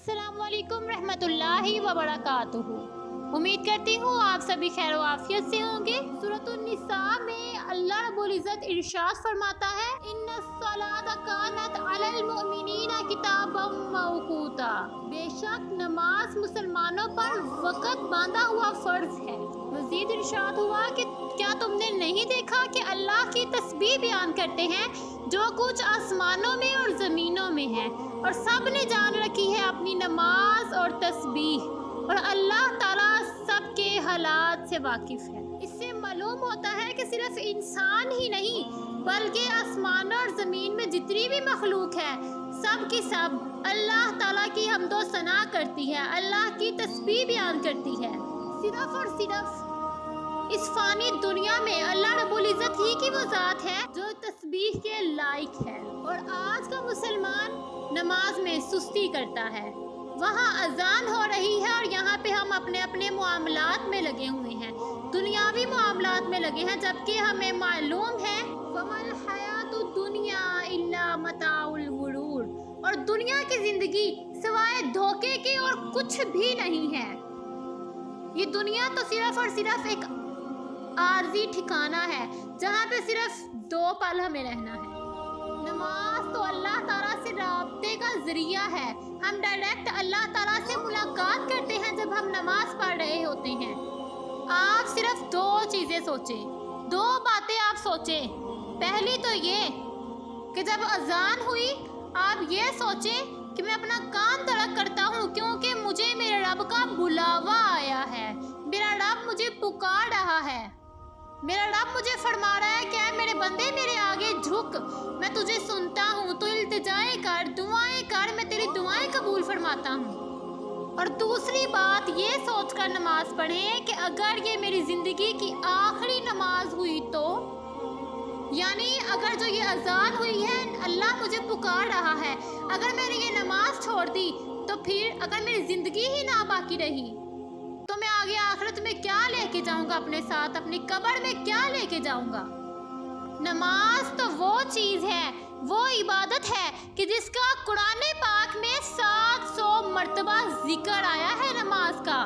السلام علیکم رحمۃ اللہ وبرکاتہ۔ امید کرتی ہوں آپ سبھی خیر و عافیت سے ہوں گے۔ سورۃ النساء میں اللہ رب العزت ارشاد فرماتا ہے ان الصلاۃ کانت علی المؤمنین کتابا موقوتا، بے شک نماز مسلمانوں پر وقت باندھا ہوا فرض ہے۔ مزید ارشاد ہوا کہ کیا تم نے نہیں دیکھا کہ اللہ کی تسبیح بیان کرتے ہیں جو کچھ آسمانوں میں اور زمینوں میں ہے، اور سب نے جان رکھی ہے اپنی نماز اور تسبیح، اور اللہ تعالیٰ سب کے حالات سے واقف ہے۔ اس سے معلوم ہوتا ہے کہ صرف انسان ہی نہیں بلکہ آسمانوں اور زمین میں جتنی بھی مخلوق ہے سب کی سب اللہ تعالیٰ کی حمد و ثنا کرتی ہے، اللہ کی تسبیح بیان کرتی ہے۔ صرف اور صرف اس فانی دنیا میں اللہ رب العزت ہی کی وہ ذات ہے جو تسبیح کے لائق ہے، اور آج کا مسلمان نماز میں سستی کرتا ہے۔ وہاں اذان ہو رہی ہے اور یہاں پہ ہم اپنے اپنے معاملات میں لگے ہوئے ہیں، دنیاوی معاملات میں لگے ہیں، جبکہ ہمیں معلوم ہے وَمَا الْحَيَاةُ الدُّنْيَا إِلَّا مَتَاعُ الْغُرُورِ، اور دنیا کی زندگی سوائے دھوکے کے اور کچھ بھی نہیں ہے۔ یہ دنیا تو صرف اور صرف ایک عارضی ٹھکانہ ہے جہاں پہ صرف 2 پل ہمیں رہنا ہے۔ نماز تو اللہ تعالیٰ سے رابطے کا ذریعہ ہے، ہم ڈائریکٹ اللہ تعالیٰ سے ملاقات کرتے ہیں جب ہم نماز پڑھ رہے ہوتے ہیں۔ آپ صرف 2 چیزیں سوچیں، 2 باتیں آپ سوچیں۔ پہلی تو یہ کہ جب اذان ہوئی آپ یہ سوچیں کہ میں اپنا کام ترک کرتا ہوں کیونکہ مجھے میرے رب کا بلاوا آیا ہے، میرا رب مجھے پکار رہا ہے، میرا رب مجھے فرما رہا ہے کہ اے میرے بندے میرے آگے جھک، میں تجھے سنتا ہوں، تو التجائیں کر، دعائیں کر، میں تیری دعائیں قبول فرماتا ہوں۔ اور دوسری بات یہ سوچ کر نماز پڑھیں کہ اگر یہ میری زندگی کی آخری نماز ہوئی تو، یعنی اگر جو یہ اذان ہوئی ہے اللہ مجھے پکار رہا ہے، اگر میں نے یہ نماز چھوڑ دی تو پھر اگر میری زندگی ہی نہ باقی رہی تو میں آگے آخرت میں کیا لے کے جاؤں گا اپنے ساتھ، اپنی قبر میں کیا لے کے جاؤں گا؟ نماز تو وہ چیز ہے، وہ عبادت ہے کہ جس کا قرآن پاک میں 700 مرتبہ ذکر آیا ہے نماز کا،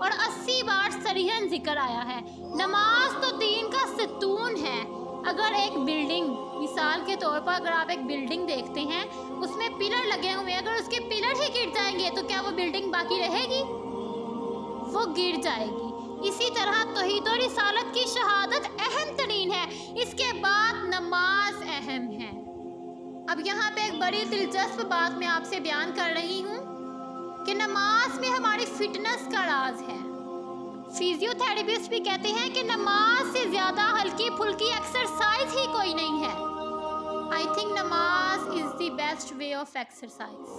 اور 80 بار صریحاً ذکر آیا ہے۔ نماز تو دین کا ستون ہے۔ اگر ایک بلڈنگ، مثال کے طور پر اگر آپ ایک بلڈنگ دیکھتے ہیں اس میں پلر لگے ہوئے ہیں، اگر اس کے پلر ہی گر جائیں گے تو کیا وہ بلڈنگ باقی رہے گی؟ وہ گر جائے گی۔ اسی طرح توحید و رسالت کی شہادت اہم ترین ہے، اس کے بعد نماز اہم ہے۔ اب یہاں پہ ایک بڑی دلچسپ بات میں آپ سے بیان کر رہی ہوں کہ نماز میں ہماری فٹنس کا راز ہے۔ فیزیو تھراپسٹ بھی کہتے ہیں کہ نماز سے زیادہ ہلکی پھلکی ایکسرسائز ہی کوئی نہیں ہے۔ I think نماز is the best way of exercise۔